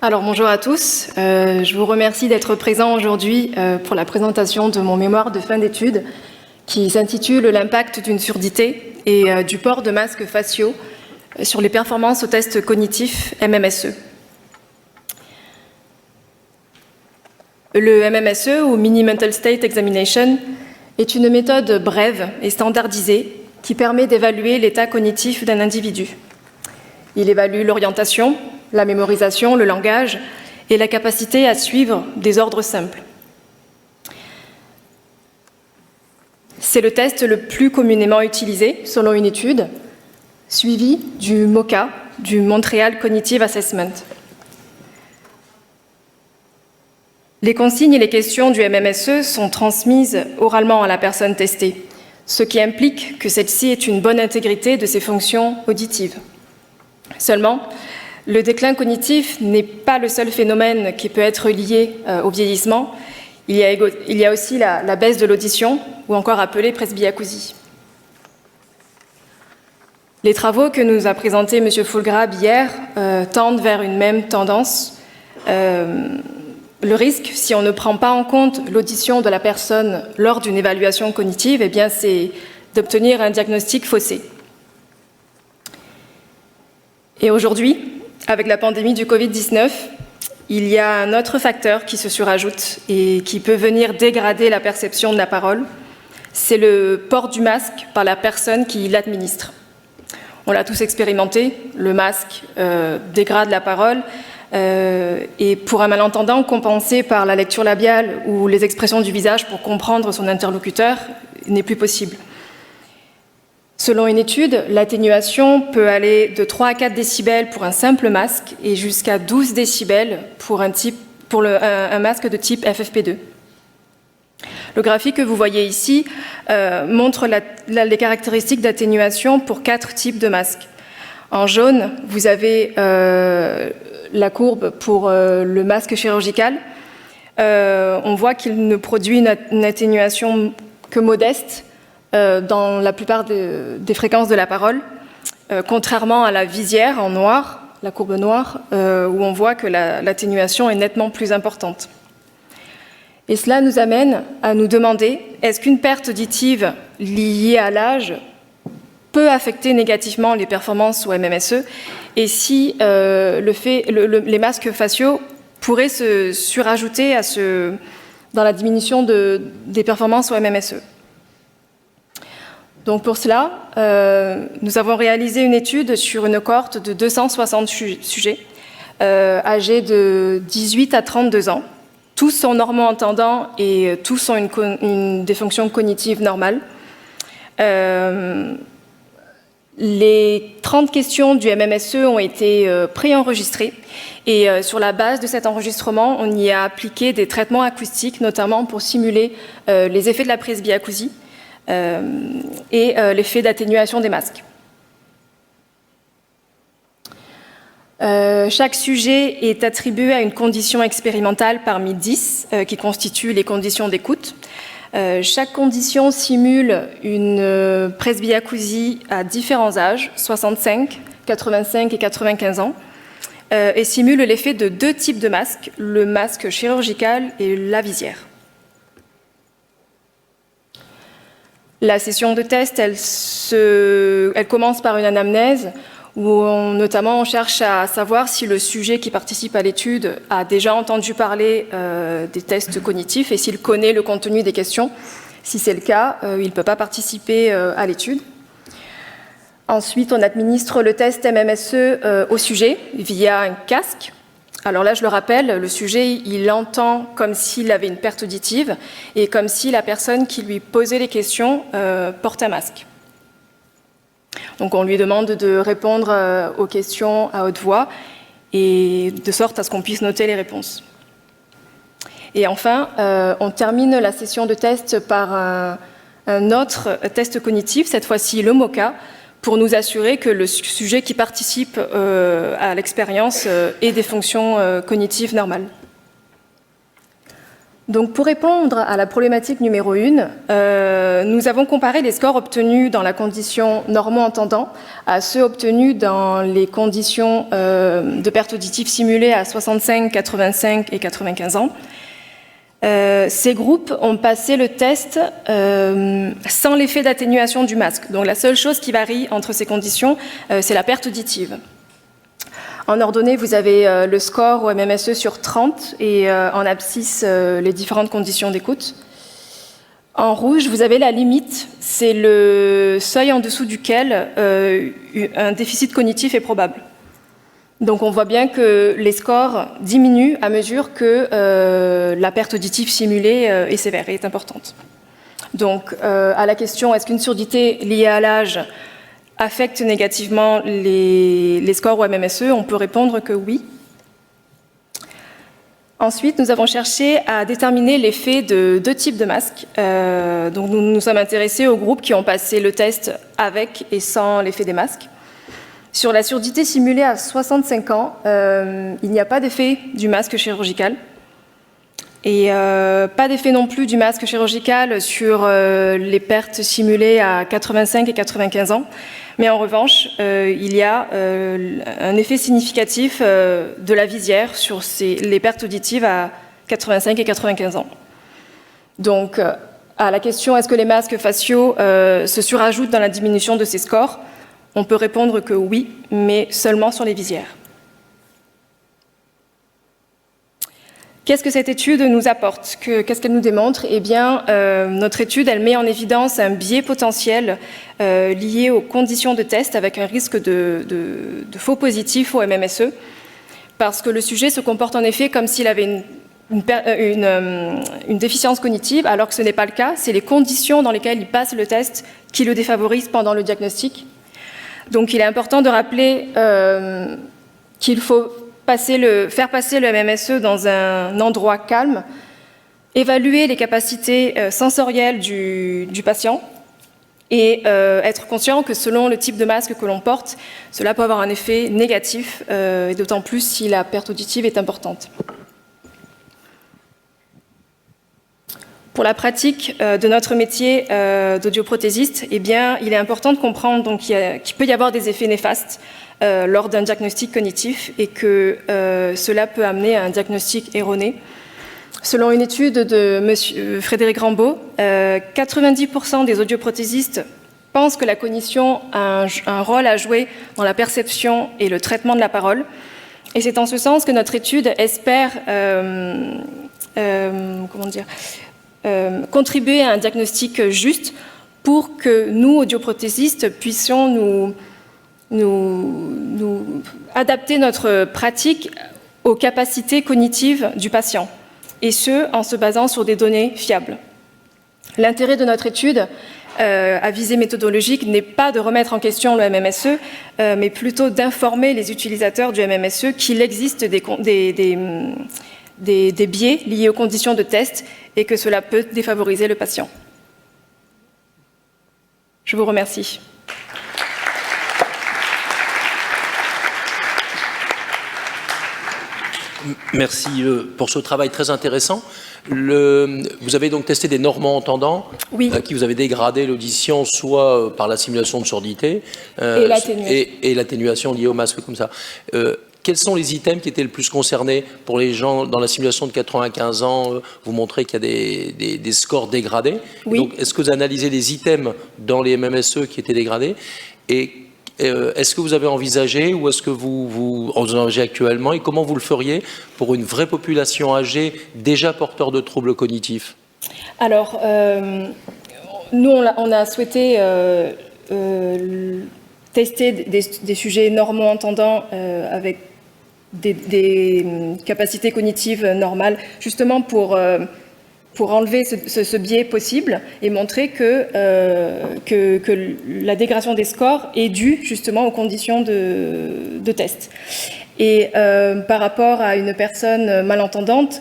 Alors bonjour à tous, je vous remercie d'être présents aujourd'hui pour la présentation de mon mémoire de fin d'études qui s'intitule « L'impact d'une surdité et du port de masques faciaux sur les performances aux tests cognitifs MMSE ». Le MMSE, ou Mini Mental State Examination, est une méthode brève et standardisée qui permet d'évaluer l'état cognitif d'un individu. Il évalue l'orientation, la mémorisation, le langage et la capacité à suivre des ordres simples. C'est le test le plus communément utilisé, selon une étude, suivi du MoCA, du Montreal Cognitive Assessment. Les consignes et les questions du MMSE sont transmises oralement à la personne testée, ce qui implique que celle-ci ait une bonne intégrité de ses fonctions auditives. Seulement, le déclin cognitif n'est pas le seul phénomène qui peut être lié au vieillissement. Il y a aussi la baisse de l'audition, ou encore appelée presbyacousie. Les travaux que nous a présentés M. Fulgrab hier tendent vers une même tendance. Le risque, si on ne prend pas en compte l'audition de la personne lors d'une évaluation cognitive, c'est d'obtenir un diagnostic faussé. Et aujourd'hui, avec la pandémie du Covid-19, il y a un autre facteur qui se surajoute et qui peut venir dégrader la perception de la parole. C'est le port du masque par la personne qui l'administre. On l'a tous expérimenté, le masque dégrade la parole et pour un malentendant, compenser par la lecture labiale ou les expressions du visage pour comprendre son interlocuteur n'est plus possible. Selon une étude, l'atténuation peut aller de 3 à 4 décibels pour un simple masque et jusqu'à 12 décibels pour un masque de type FFP2. Le graphique que vous voyez ici montre les caractéristiques d'atténuation pour 4 types de masques. En jaune, vous avez la courbe pour le masque chirurgical. On voit qu'il ne produit une atténuation que modeste dans la plupart des fréquences de la parole, contrairement à la visière en noir, la courbe noire, où on voit que l'atténuation est nettement plus importante. Et cela nous amène à nous demander, est-ce qu'une perte auditive liée à l'âge peut affecter négativement les performances au MMSE et si les masques faciaux pourraient se surajouter dans la diminution des performances au MMSE. Donc pour cela, nous avons réalisé une étude sur une cohorte de 260 sujets âgés de 18 à 32 ans. Tous sont normaux-entendants et tous ont des fonctions cognitives normales. Les 30 questions du MMSE ont été préenregistrées et sur la base de cet enregistrement, on y a appliqué des traitements acoustiques, notamment pour simuler les effets de la presbyacousie et l'effet d'atténuation des masques. Chaque sujet est attribué à une condition expérimentale parmi 10 qui constituent les conditions d'écoute. Chaque condition simule une presbyacousie à différents âges, 65, 85 et 95 ans, et simule l'effet de 2 types de masques, le masque chirurgical et la visière. La session de test, elle commence par une anamnèse où notamment on cherche à savoir si le sujet qui participe à l'étude a déjà entendu parler des tests cognitifs et s'il connaît le contenu des questions. Si c'est le cas, il ne peut pas participer à l'étude. Ensuite, on administre le test MMSE au sujet via un casque. Alors là, je le rappelle, le sujet, il entend comme s'il avait une perte auditive et comme si la personne qui lui posait les questions porte un masque. Donc on lui demande de répondre aux questions à haute voix et de sorte à ce qu'on puisse noter les réponses. Et enfin, on termine la session de test par un autre test cognitif, cette fois-ci le MoCA, pour nous assurer que le sujet qui participe à l'expérience ait des fonctions cognitives normales. Donc, pour répondre à la problématique numéro 1, nous avons comparé les scores obtenus dans la condition normand-entendant à ceux obtenus dans les conditions de perte auditive simulée à 65, 85 et 95 ans. Ces groupes ont passé le test sans l'effet d'atténuation du masque. Donc, la seule chose qui varie entre ces conditions, c'est la perte auditive. En ordonnée, vous avez le score au MMSE sur 30 et en abscisse, les différentes conditions d'écoute. En rouge, vous avez la limite, c'est le seuil en dessous duquel un déficit cognitif est probable. Donc on voit bien que les scores diminuent à mesure que la perte auditive simulée est sévère et est importante. Donc à la question, est-ce qu'une surdité liée à l'âge affecte négativement les scores au MMSE, on peut répondre que oui. Ensuite, nous avons cherché à déterminer l'effet de 2 types de masques. Donc nous nous sommes intéressés aux groupes qui ont passé le test avec et sans l'effet des masques. Sur la surdité simulée à 65 ans, il n'y a pas d'effet du masque chirurgical. Et pas d'effet non plus du masque chirurgical sur les pertes simulées à 85 et 95 ans. Mais en revanche, il y a un effet significatif de la visière sur les pertes auditives à 85 et 95 ans. Donc, à la question « Est-ce que les masques faciaux se surajoutent dans la diminution de ces scores ?» on peut répondre que oui, mais seulement sur les visières. Qu'est-ce que cette étude nous apporte? Qu'est-ce qu'elle nous démontre? Eh bien, notre étude, elle met en évidence un biais potentiel lié aux conditions de test avec un risque de faux positifs au MMSE, parce que le sujet se comporte en effet comme s'il avait une déficience cognitive, alors que ce n'est pas le cas. C'est les conditions dans lesquelles il passe le test qui le défavorisent pendant le diagnostic. Donc, il est important de rappeler qu'il faut faire passer le MMSE dans un endroit calme, évaluer les capacités sensorielles du patient et être conscient que selon le type de masque que l'on porte, cela peut avoir un effet négatif, et d'autant plus si la perte auditive est importante. Pour la pratique de notre métier d'audioprothésiste, eh bien, il est important de comprendre qu'il peut y avoir des effets néfastes lors d'un diagnostic cognitif et que cela peut amener à un diagnostic erroné. Selon une étude de M. Frédéric Rambaud, 90% des audioprothésistes pensent que la cognition a un rôle à jouer dans la perception et le traitement de la parole. Et c'est en ce sens que notre étude espère contribuer à un diagnostic juste pour que nous, audioprothésistes, puissions nous adapter notre pratique aux capacités cognitives du patient, et ce, en se basant sur des données fiables. L'intérêt de notre étude, à visée méthodologique, n'est pas de remettre en question le MMSE, mais plutôt d'informer les utilisateurs du MMSE qu'il existe des biais liés aux conditions de test et que cela peut défavoriser le patient. Je vous remercie. Merci pour ce travail très intéressant. Vous avez donc testé des normands-entendants, oui, qui vous avez dégradé l'audition soit par la simulation de surdité et l'atténuation liée au masque comme ça. Quels sont les items qui étaient le plus concernés pour les gens dans la simulation de 95 ans? Vous montrez qu'il y a des scores dégradés. Oui. Donc, est-ce que vous analysez les items dans les MMSE qui étaient dégradés? Et est-ce que vous avez envisagé ou est-ce que vous envisagez actuellement et comment vous le feriez pour une vraie population âgée déjà porteur de troubles cognitifs? Alors, nous, on a souhaité tester des sujets normands-entendants avec des capacités cognitives normales, justement pour enlever ce biais possible et montrer que la dégradation des scores est due justement aux conditions de test. Et par rapport à une personne malentendante,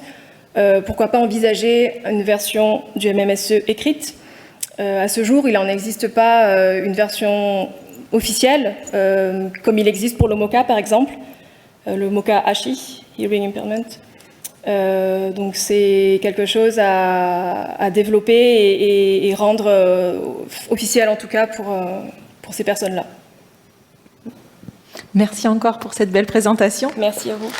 pourquoi pas envisager une version du MMSE écrite? À ce jour, il n'en existe pas une version officielle, comme il existe pour le MoCA par exemple, le MoCA HI, Hearing Impairment. Donc c'est quelque chose à développer et rendre officiel, en tout cas, pour ces personnes-là. Merci encore pour cette belle présentation. Merci à vous.